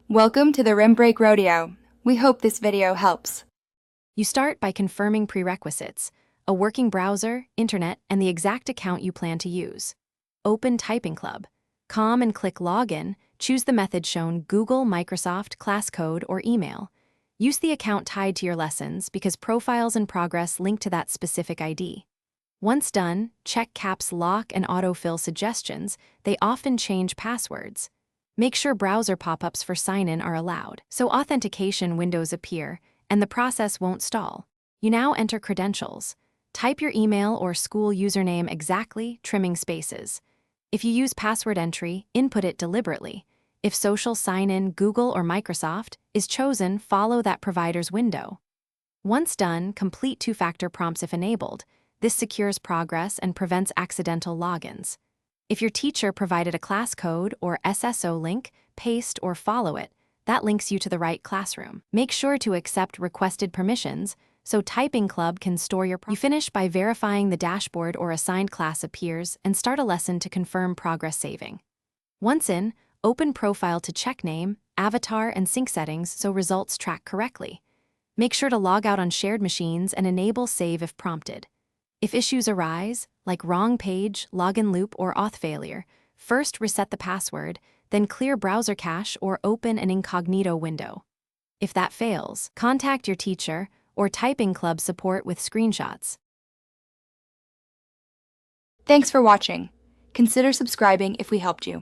Welcome to the Rim Break Rodeo. We hope this video helps. You start by confirming prerequisites: a working browser, internet, and the exact account you plan to use. Open Typing Club. Calm and click Login. Choose the method shown: Google, Microsoft, class code, or email. Use the account tied to your lessons because profiles and progress link to that specific ID. Once done, check Caps Lock and autofill suggestions. They often change passwords. Make sure browser pop-ups for sign-in are allowed, so authentication windows appear, and the process won't stall. You now enter credentials. Type your email or school username exactly, trimming spaces. If you use password entry, input it deliberately. If social sign-in, Google or Microsoft, is chosen, follow that provider's window. Once done, complete two-factor prompts if enabled. This secures progress and prevents accidental logins. If your teacher provided a class code or SSO link, paste or follow it. That links you to the right classroom. Make sure to accept requested permissions so Typing Club can store your progress. You finish by verifying the dashboard or assigned class appears and start a lesson to confirm progress saving. Once in, open Profile to check name, avatar, and sync settings so results track correctly. Make sure to log out on shared machines and enable save if prompted. If issues arise, like wrong page, login loop, or auth failure, first reset the password, then clear browser cache or open an incognito window. If that fails, contact your teacher or Typing Club support with screenshots. Thanks for watching. Consider subscribing if we helped you.